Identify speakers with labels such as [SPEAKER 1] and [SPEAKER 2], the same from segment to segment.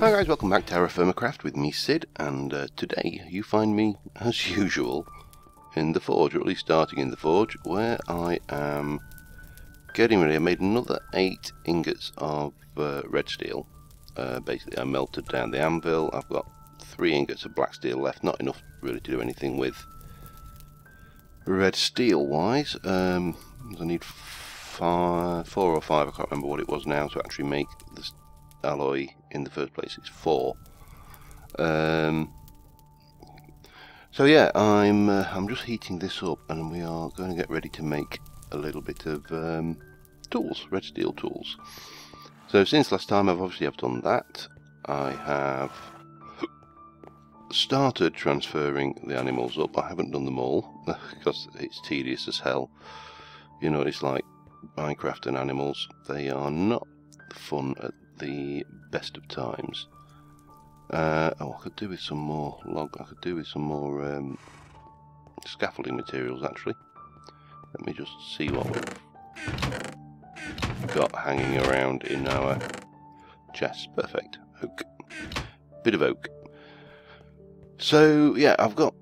[SPEAKER 1] Hi guys, welcome back to TerraFirmaCraft with me, Sid, and today you find me, as usual, in the forge, or at least starting in the forge, where I am getting ready. I made another 8 ingots of red steel. Basically I melted down the anvil. I've got 3 ingots of black steel left, not enough really to do anything with red steel wise. I need 4 or 5, I can't remember what it was now, to actually make this alloy in the first place. It's 4. So yeah, I'm just heating this up, and we are going to get ready to make a little bit of tools, red steel tools. So since last time I've done that. I have started transferring the animals up. I haven't done them all because it's tedious as hell. You know, it's like Minecraft and animals. They are not fun at the best of times. I could do with some more I could do with some more scaffolding materials actually. Let me just see what we've got hanging around in our chest. Perfect. Oak. Bit of oak. So yeah, I've got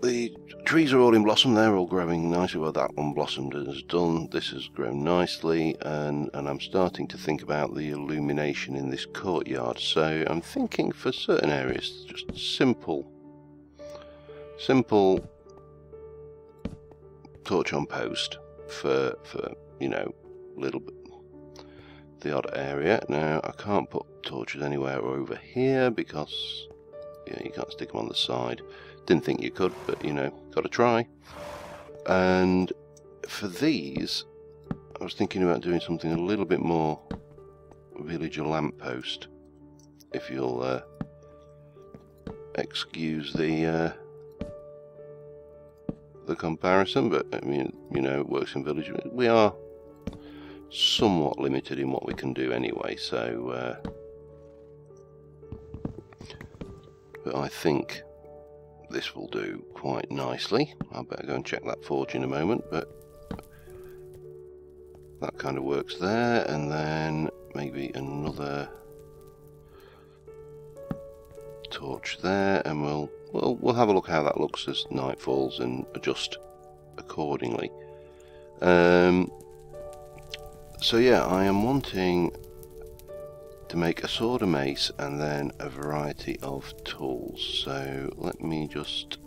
[SPEAKER 1] the trees are all in blossom. They're all growing nicely. Well, that one blossomed and is done. This has grown nicely, and I'm starting to think about the illumination in this courtyard. So I'm thinking for certain areas, just simple torch on post for you know, little bit the odd area. Now I can't put torches anywhere over here because you can't stick them on the side. Didn't think you could, but you know, gotta try. And for these, I was thinking about doing something a little bit more villager lamppost. If you'll excuse the comparison, but I mean, you know, it works in village. We are somewhat limited in what we can do anyway, so but I think this will do quite nicely. I better go and check that forge in a moment, but that kind of works there, and then maybe another torch there, and we'll have a look how that looks as night falls and adjust accordingly. So yeah, I am wanting to make a sword, a mace, and then a variety of tools. So let me just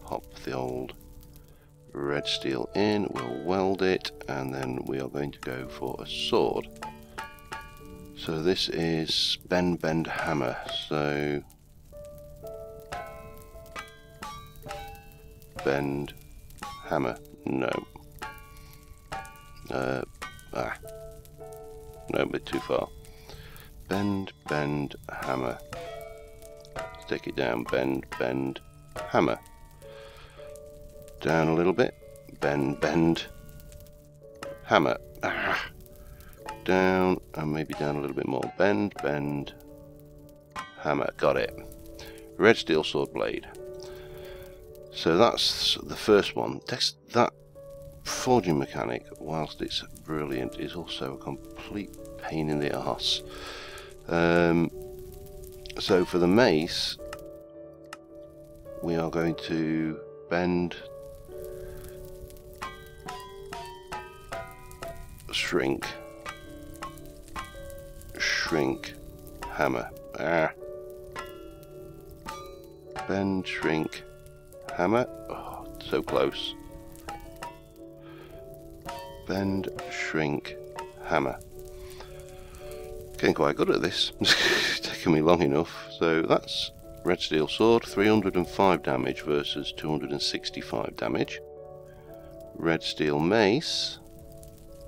[SPEAKER 1] pop the old red steel in, we'll weld it, and then we are going to go for a sword. So this is bend hammer. So bend hammer, no, no, a bit too far. Bend hammer. Stick it down. Bend hammer. Down a little bit. Bend hammer. Down, and maybe down a little bit more. Bend hammer. Got it. Red steel sword blade. So that's the first one. That forging mechanic, whilst it's brilliant, is also a complete pain in the arse. So for the mace, we are going to bend, shrink, hammer. Bend, shrink, hammer. Oh, so close. Bend, shrink, hammer. Getting quite good at this. It's taken me long enough. So that's red steel sword, 305 damage versus 265 damage. Red steel mace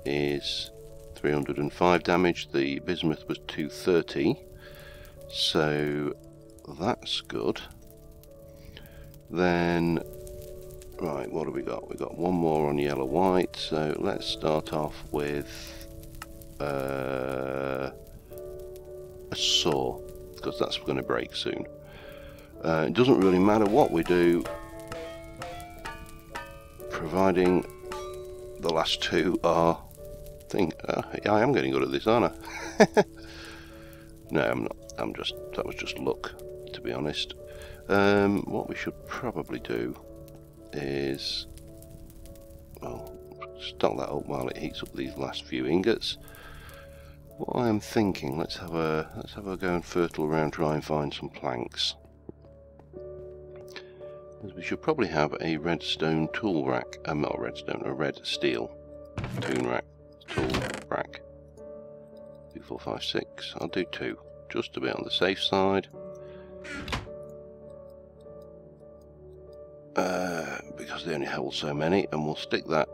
[SPEAKER 1] is 305 damage. The bismuth was 230, so that's good. Then, right, what have we got? We've got one more on yellow white. So let's start off with a saw, because that's going to break soon. It doesn't really matter what we do, providing the last two are I am getting good at this, aren't I? No, I'm not. that was just luck, to be honest. What we should probably do is, well, stock that up while it heats up these last few ingots. What I am thinking, let's have a go and fertile around, try and find some planks. We should probably have a redstone tool rack, not a redstone, a red steel tool rack. 2, 4, 5, 6. I'll do 2, just to be on the safe side. Because they only hold so many, and we'll stick that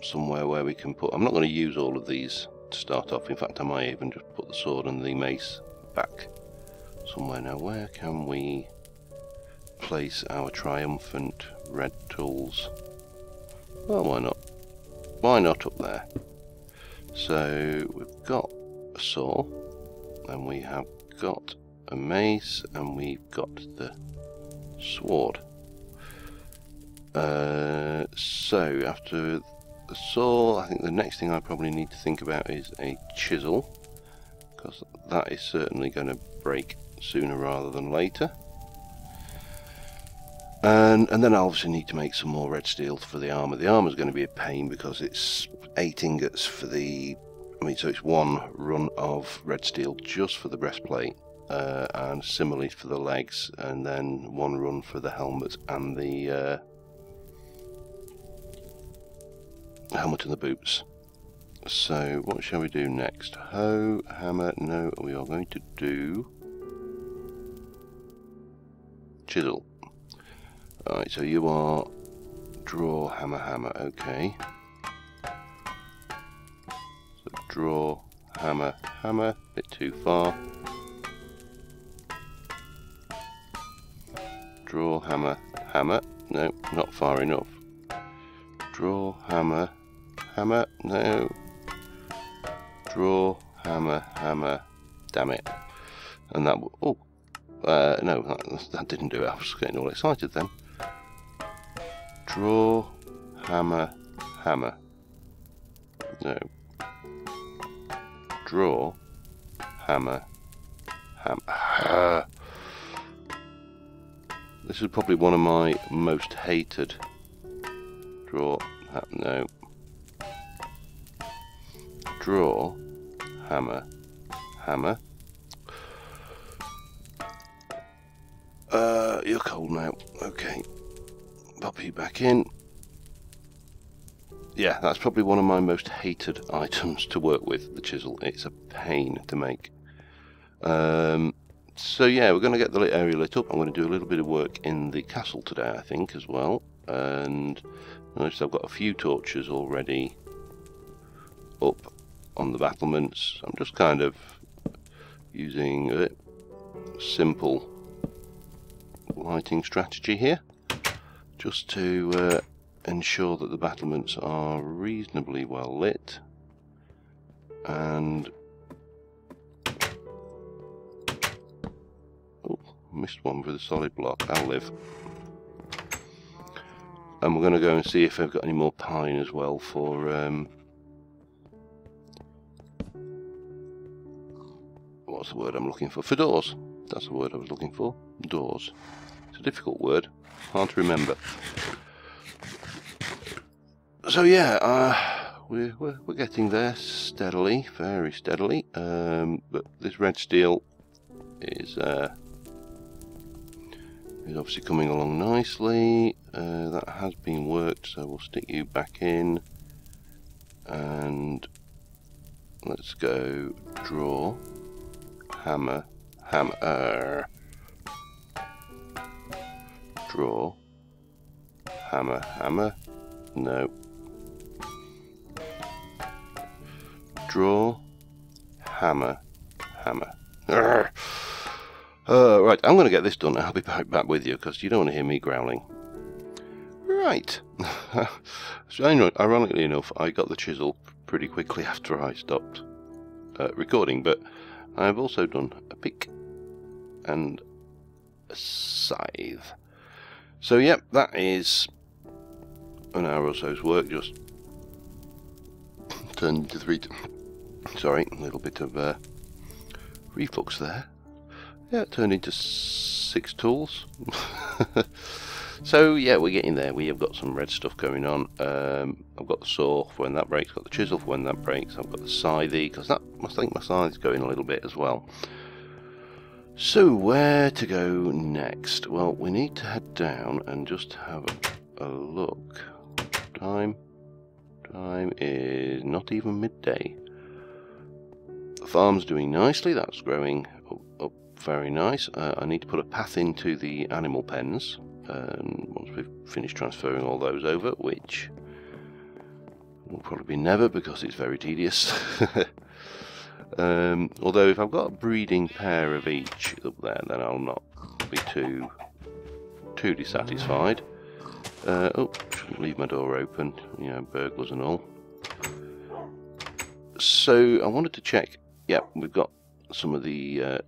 [SPEAKER 1] somewhere where we can put. I'm not going to use all of these to start off. In fact, I might even just put the sword and the mace back somewhere. Now, where can we place our triumphant red tools? Well, why not? Why not up there? So we've got a saw, and we have got a mace, and we've got the sword. So after the saw, I think the next thing I probably need to think about is a chisel, because that is certainly going to break sooner rather than later. And then I obviously need to make some more red steel for the armour. The armour is going to be a pain because it's 8 ingots for the, so it's 1 run of red steel just for the breastplate, and similarly for the legs, and then 1 run for the helmet and the helmet and the boots. So what shall we do next? Hoe, hammer, no, we are going to do chisel. Alright, so you are draw, hammer, hammer, okay. So draw, hammer, hammer, a bit too far. Draw, hammer, hammer, no, not far enough. Draw, hammer, hammer, no. Draw, hammer, hammer, damn it. And that, oh, no, that didn't do it. I was getting all excited then. Draw, hammer, hammer. No. Draw, hammer, hammer. This is probably one of my most hated. Draw, no. Draw, hammer, hammer. You're cold now. Okay. Pop you back in. Yeah, that's probably one of my most hated items to work with, the chisel. It's a pain to make. So yeah, we're going to get the area lit up. I'm going to do a little bit of work in the castle today, I think, as well. And notice I've got a few torches already up on the battlements. I'm just kind of using a simple lighting strategy here, just to ensure that the battlements are reasonably well lit. And oh, missed one with a solid block. I'll live. And we're going to go and see if they've got any more pine as well for what's the word I'm looking for? For doors. That's the word I was looking for. Doors. It's a difficult word. Hard to remember. So yeah, we're getting there steadily, very steadily. But this red steel is obviously coming along nicely. That has been worked, so we'll stick you back in. And let's go draw, hammer, hammer. Draw, hammer, hammer. No. Draw, hammer, hammer. Right, I'm going to get this done. I'll be back with you because you don't want to hear me growling. Right. So, ironically enough, I got the chisel pretty quickly after I stopped recording, but I've also done a pick and a scythe. So, yep, that is an hour or so's work. Just turned into 3. Sorry, a little bit of reflux there. Yeah, it turned into 6 tools. So yeah, we're getting there. We have got some red stuff going on. I've got the saw for when that breaks, got the chisel for when that breaks, I've got the scythe, because I think my scythe's going a little bit as well. So where to go next? Well, we need to head down and just have a look. Time is not even midday. The farm's doing nicely, that's growing up very nice. I need to put a path into the animal pens. Once we've finished transferring all those over, which will probably be never because it's very tedious. Although if I've got a breeding pair of each up there, then I'll not be too dissatisfied. Oh, shouldn't leave my door open, you know, burglars and all. So I wanted to check. Yeah, we've got some of the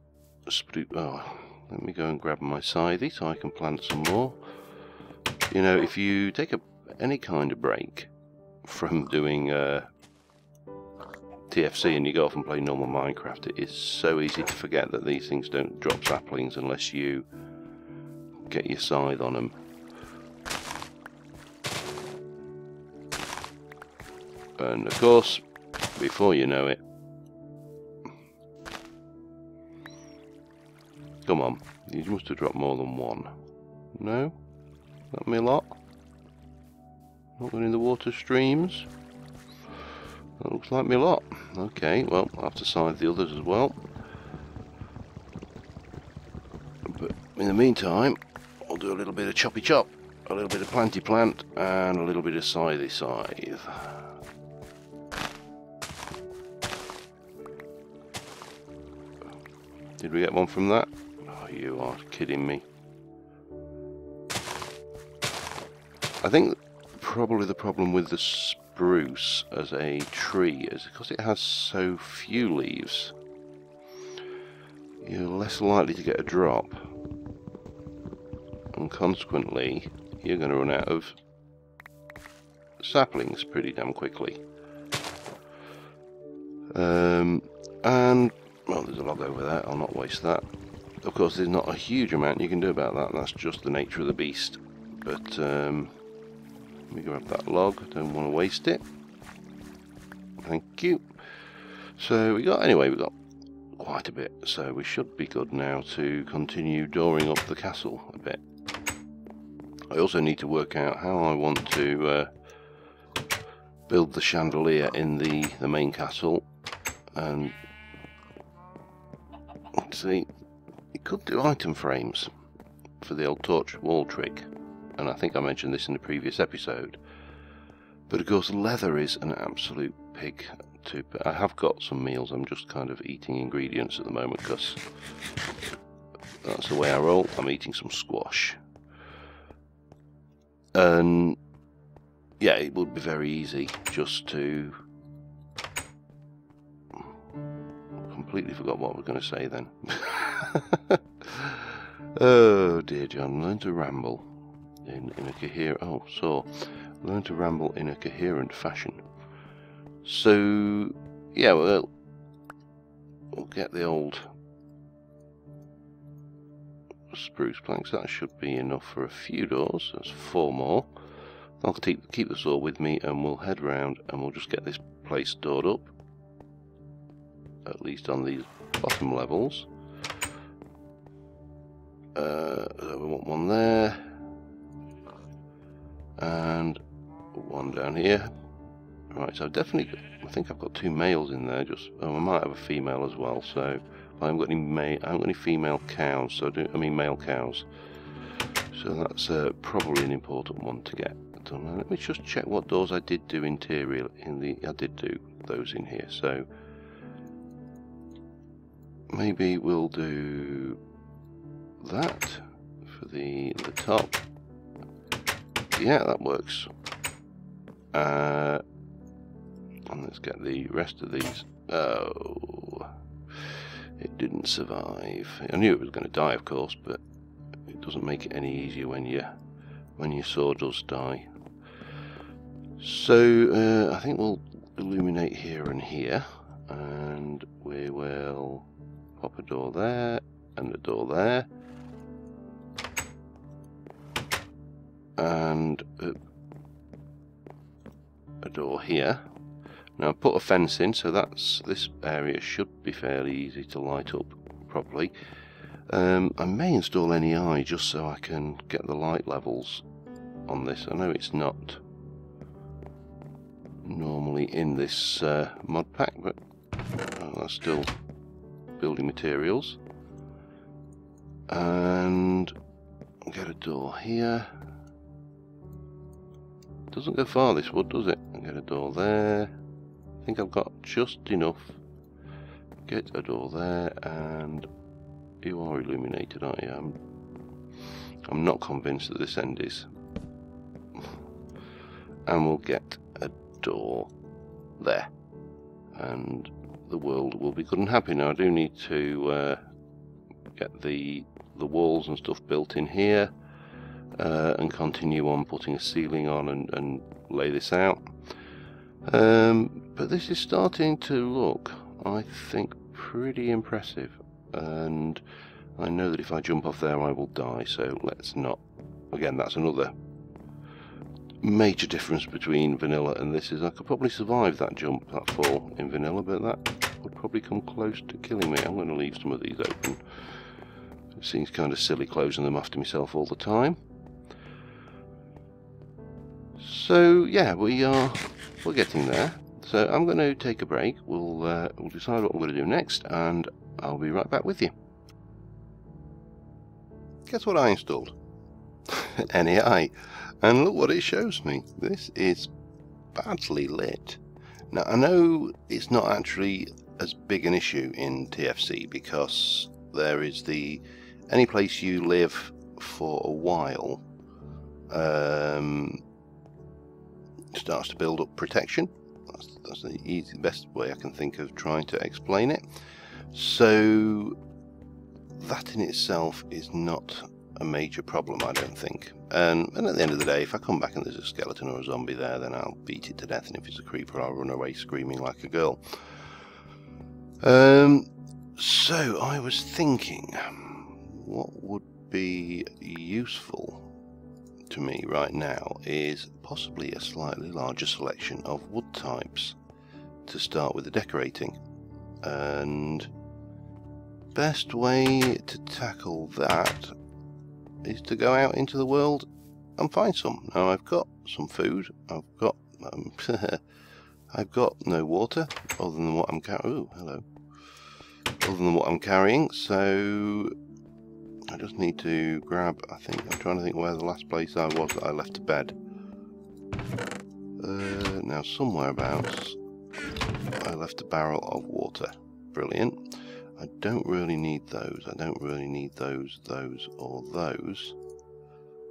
[SPEAKER 1] let me go and grab my scythe so I can plant some more. You know, if you take any kind of break from doing TFC and you go off and play normal Minecraft, it is so easy to forget that these things don't drop saplings unless you get your scythe on them. And of course, before you know it, come on, you must have dropped more than one. No? That me a lot? Not going in the water streams? That looks like me a lot. Okay, well, I'll have to scythe the others as well. But in the meantime, I'll do a little bit of choppy chop, a little bit of planty plant, and a little bit of scythe scythe. Did we get one from that? Oh, you are kidding me. I think probably the problem with the spruce as a tree is because it has so few leaves. You're less likely to get a drop. And consequently, you're going to run out of saplings pretty damn quickly. And well, there's a log over there, I'll not waste that. Of course, there's not a huge amount you can do about that, that's just the nature of the beast. But let me grab that log, I don't want to waste it. Thank you. So we got quite a bit, so we should be good now to continue dooring up the castle a bit. I also need to work out how I want to build the chandelier in the main castle, and let's see, you could do item frames for the old torch wall trick, and I think I mentioned this in the previous episode. But of course, leather is an absolute pig to. I have got some meals. I'm just kind of eating ingredients at the moment because that's the way I roll. I'm eating some squash, and yeah, it would be very easy just to. Completely forgot what I was going to say then. Oh dear, John, learn to ramble in a coherent. Oh, so learn to ramble in a coherent fashion. So yeah, we'll get the old spruce planks. That should be enough for a few doors. That's 4 more. I'll keep the saw with me, and we'll head round and we'll just get this place stored up. At least on these bottom levels. So we want one there, and one down here. Right, so definitely, I think I've got 2 males in there. I might have a female as well. So I haven't got any female cows. So male cows. So that's probably an important one to get done. Let me just check what doors I did do interior I did do those in here. So maybe we'll do that for the top. Yeah, that works. And let's get the rest of these. Oh, it didn't survive. I knew it was going to die, of course, but it doesn't make it any easier when your saw does die. So I think we'll illuminate here and here, and we will pop a door there, and a door there, and a door here. Now I've put a fence in, so this area should be fairly easy to light up properly. I may install NEI just so I can get the light levels on this. I know it's not normally in this mod pack, but that's still building materials. And get a door here. Doesn't go far this wood, does it? Get a door there. I think I've got just enough. Get a door there, and you are illuminated, aren't you? I'm not convinced that this end is. And we'll get a door there, and the world will be good and happy. Now I do need to get the walls and stuff built in here, and continue on putting a ceiling on and lay this out. But this is starting to look, I think, pretty impressive, and I know that if I jump off there I will die, so let's not. Again, that's another major difference between vanilla and this, is I could probably survive that jump, that fall in vanilla, but that would probably come close to killing me. I'm going to leave some of these open. It seems kind of silly closing them after myself all the time. So yeah, we're getting there. So I'm going to take a break. We'll decide what I'm going to do next, and I'll be right back with you. Guess what I installed? NEI. And look what it shows me. This is badly lit. Now I know it's not actually as big an issue in TFC because there is the any place you live for a while starts to build up protection. That's the best way I can think of trying to explain it. So that in itself is not a major problem, I don't think. And at the end of the day, if I come back and there's a skeleton or a zombie there, then I'll beat it to death, and if it's a creeper I'll run away screaming like a girl. So I was thinking, what would be useful to me right now is possibly a slightly larger selection of wood types to start with the decorating. And best way to tackle that is to go out into the world and find some. Now I've got some food, I've got I've got no water other than what I'm carrying. Oh, hello. Other than what I'm carrying, so I just need to grab, I think, I'm trying to think where the last place I was that I left to bed. Now somewhere abouts I left a barrel of water. Brilliant. I don't really need those. I don't really need those, or those.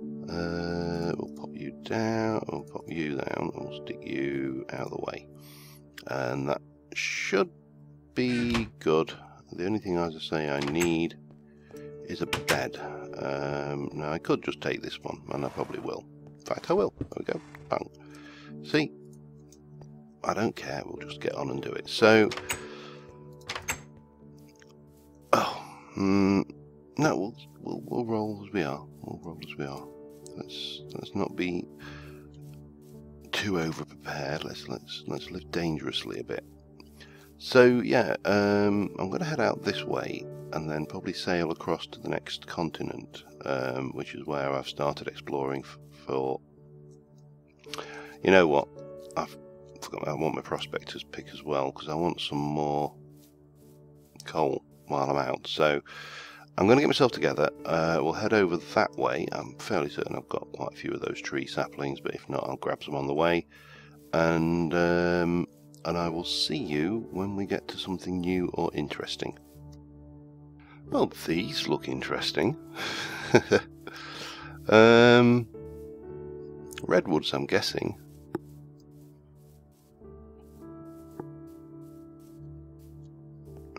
[SPEAKER 1] We'll pop you down, we'll pop you down, and we'll stick you out of the way. And that should be good. The only thing, as I say, I need is a bed. Now I could just take this one, and I probably will. In fact, I will. There we go. Bang. See? I don't care. We'll just get on and do it. So, no, we'll roll as we are. We'll roll as we are. Let's not be too over prepared. Let's live dangerously a bit. So yeah, I'm going to head out this way and then probably sail across to the next continent, which is where I've started exploring for. You know what? I want my prospector's pick as well, because I want some more coal while I'm out. So I'm going to get myself together. We'll head over that way. I'm fairly certain I've got quite a few of those tree saplings, but if not, I'll grab some on the way. And I will see you when we get to something new or interesting. Well, these look interesting. Redwoods, I'm guessing.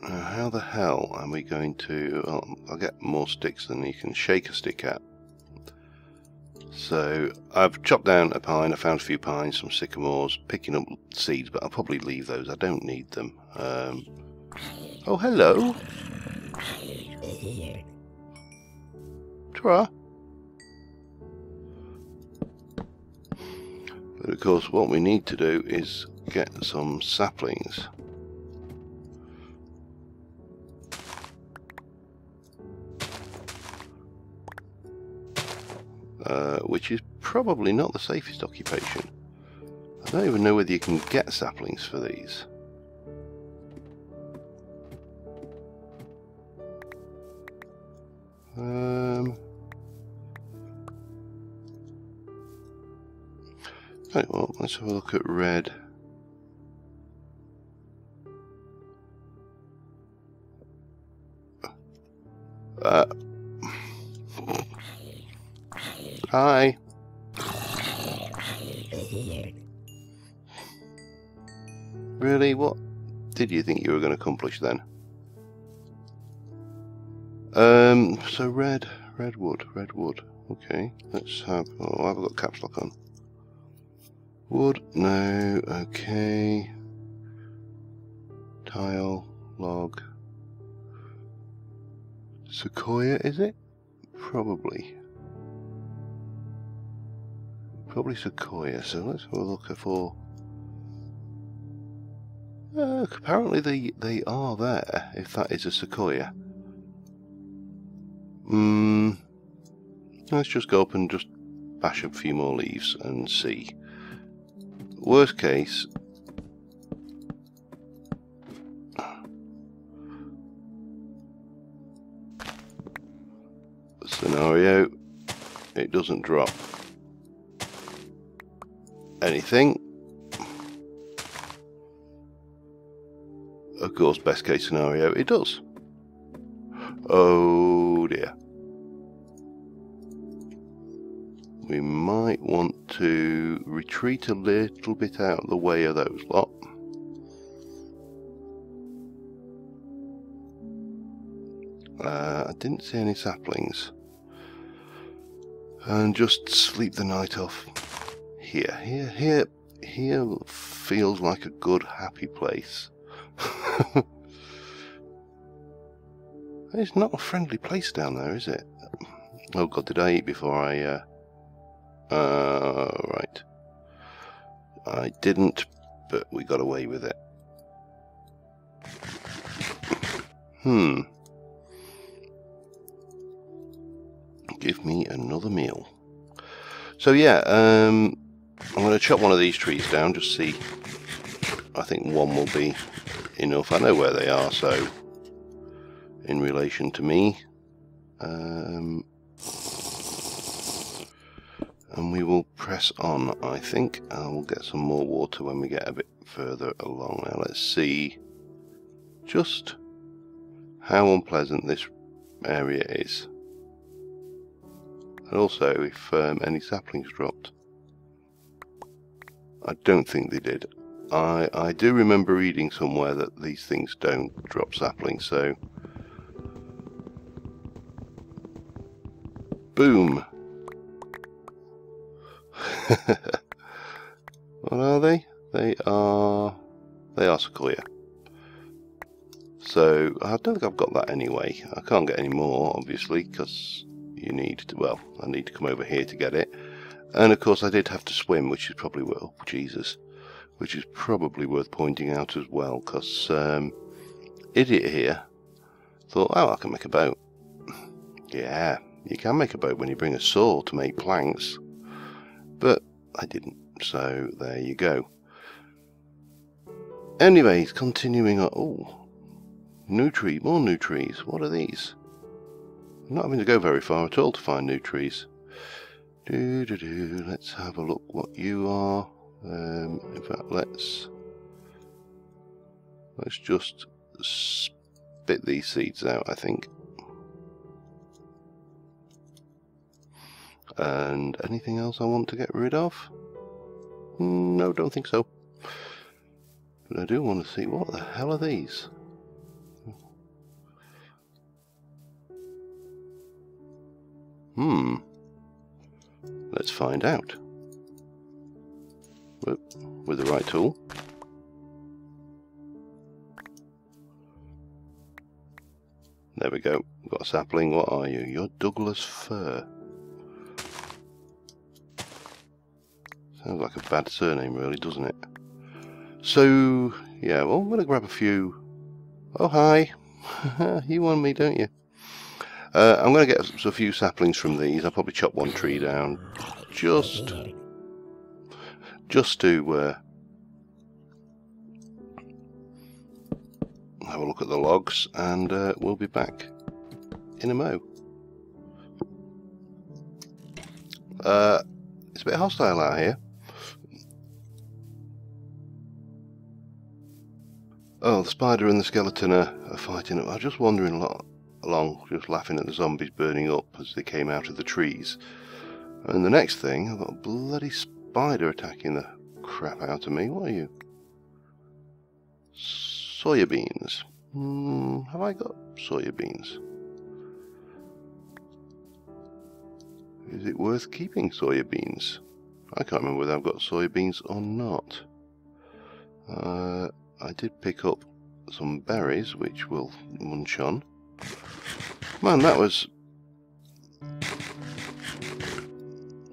[SPEAKER 1] How the hell are we going to... Well, I'll get more sticks than you can shake a stick at. So I've chopped down a pine, I found a few pines, some sycamores, picking up seeds, but I'll probably leave those, I don't need them. Oh, hello. Try. But of course what we need to do is get some saplings. Which is probably not the safest occupation. I don't even know whether you can get saplings for these. Right, well, let's have a look at red. Hi. Really? What did you think you were going to accomplish then? So redwood. Okay, let's have. Oh, I've got caps lock on. Wood, no. Okay. Tile, log. Sequoia, is it? Probably sequoia. So let's have a look for. Apparently they are there. If that is a sequoia. Let's just go up and just bash a few more leaves and see. Worst case, scenario, it doesn't drop anything. Of course, best case scenario, it does. Oh dear. We might want to retreat a little bit out of the way of those lot. I didn't see any saplings. And just sleep the night off here. Here feels like a good, happy place. It's not a friendly place down there, is it? Oh god, did I eat before I... right. I didn't, but we got away with it. Give me another meal. So yeah, I'm going to chop one of these trees down, just see. I think one will be enough. I know where they are, so in relation to me. And we will press on, I think, and we'll get some more water when we get a bit further along. Now let's see just how unpleasant this area is. And also if any saplings dropped. I don't think they did. I do remember reading somewhere that these things don't drop saplings, so... Boom! What are they? They are sequoia. So I don't think I've got that anyway. I can't get any more, obviously, because you need to. Well, I need to come over here to get it. And of course, I did have to swim, which is probably which is probably worth pointing out as well, because idiot here thought, oh, I can make a boat. Yeah, you can make a boat when you bring a saw to make planks. But I didn't, so there you go. Anyways, continuing on. Oh, new tree, more new trees. What are these? I'm not having to go very far at all to find new trees. Let's have a look what you are. In fact, let's just spit these seeds out, I think. And anything else I want to get rid of? No, don't think so. But I do want to see, what the hell are these? Let's find out. With the right tool. There we go. Got a sapling. What are you? You're Douglas fir. Sounds like a bad surname, really, doesn't it? So, yeah, well, I'm going to grab a few. Oh, hi. You want me, don't you? I'm going to get a few saplings from these. I'll probably chop one tree down just to have a look at the logs, and we'll be back in a mo. It's a bit hostile out here. Oh, the spider and the skeleton are fighting. I was just wandering along, just laughing at the zombies burning up as they came out of the trees. And the next thing, I've got a bloody spider attacking the crap out of me. What are you? Soya beans. Have I got soya beans? Is it worth keeping soya beans? I can't remember whether I've got soya beans or not. I did pick up some berries, which we'll munch on. Man, that was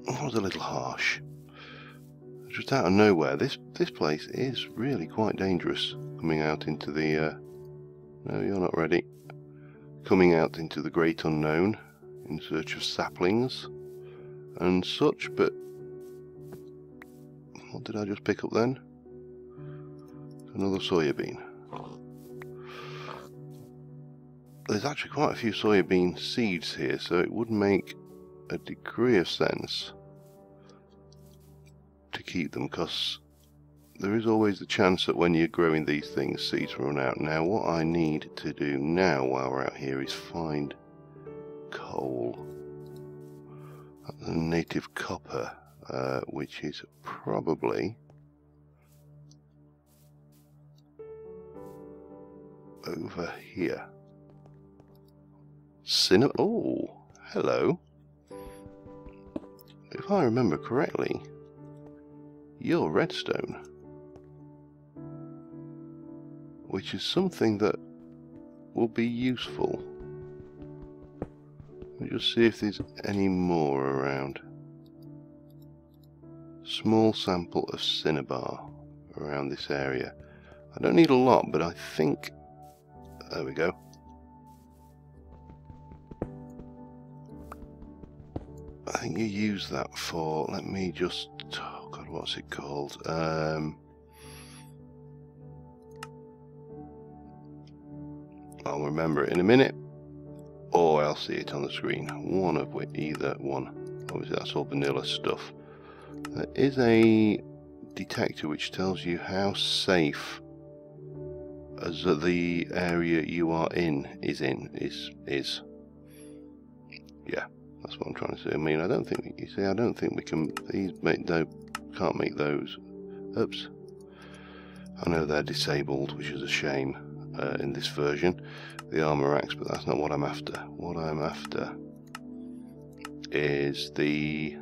[SPEAKER 1] a little harsh. Just out of nowhere. This place is really quite dangerous. Coming out into the no, you're not ready. Coming out into the great unknown in search of saplings and such. But what did I just pick up then? Another soya bean. There's actually quite a few soya bean seeds here, so it would make a degree of sense to keep them, because there is always the chance that when you're growing these things, seeds run out. Now, what I need to do now while we're out here is find coal. That's native copper, which is probably over here. Oh, hello. If I remember correctly, you're redstone, which is something that will be useful. Let me just see if there's any more around. Small sample of cinnabar around this area. I don't need a lot, but I think... There we go. I think you use that for... Let me just... Oh God, what's it called? I'll remember it in a minute, or I'll see it on the screen. One of which, either one. Obviously that's all vanilla stuff. There is a detector which tells you how safe as the area you are in is. Yeah, that's what I'm trying to say. I mean, I don't think you see. I don't think we can. These can't make those. Oops. I know they're disabled, which is a shame in this version. The armor axe, but that's not what I'm after. What I'm after is the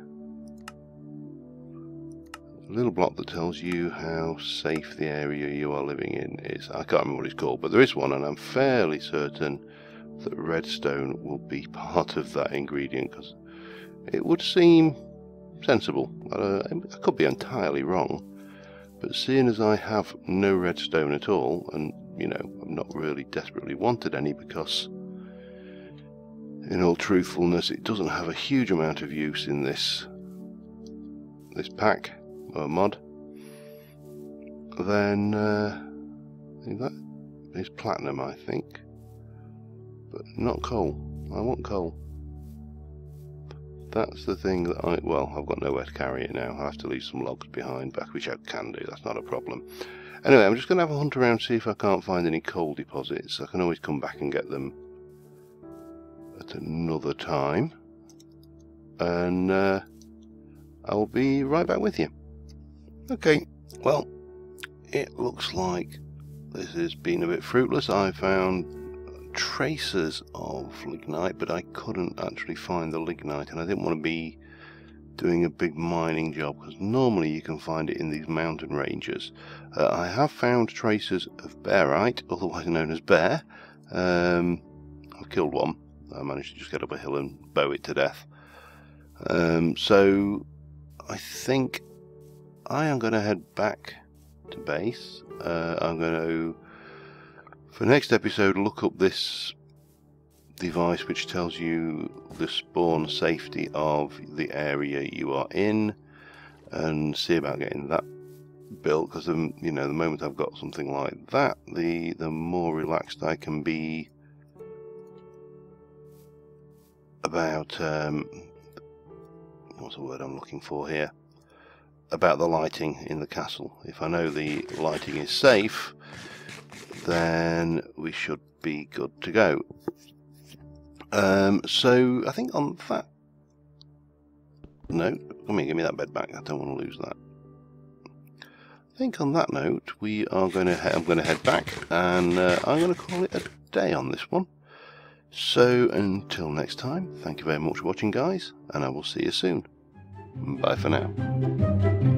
[SPEAKER 1] little block that tells you how safe the area you are living in is. I can't remember what it's called, but there is one, and I'm fairly certain that redstone will be part of that ingredient, because it would seem sensible. I could be entirely wrong, but seeing as I have no redstone at all, and you know, I've not really desperately wanted any, because in all truthfulness it doesn't have a huge amount of use in this pack or mod, then that is platinum, I think, but not coal. I want coal. That's the thing that I've got nowhere to carry it now. I have to leave some logs behind, which I can do, that's not a problem. Anyway, I'm just going to have a hunt around, see if I can't find any coal deposits. I can always come back and get them at another time, and I'll be right back with you. Okay, well, it looks like this has been a bit fruitless. I found traces of lignite, but I couldn't actually find the lignite, and I didn't want to be doing a big mining job, because normally you can find it in these mountain ranges. I have found traces of barite, otherwise known as bear. I've killed one. I managed to just get up a hill and bow it to death. So I think I am going to head back to base. I'm going to, for next episode, look up this device which tells you the spawn safety of the area you are in, and see about getting that built, because you know, the moment I've got something like that, the more relaxed I can be about what's the word I'm looking for here, about the lighting in the castle. If I know the lighting is safe, then we should be good to go. So I think on that note, come here, give me that bed back. I don't want to lose that. I think on that note, I'm going to head back, and I'm going to call it a day on this one. So until next time, thank you very much for watching, guys, and I will see you soon. Bye for now.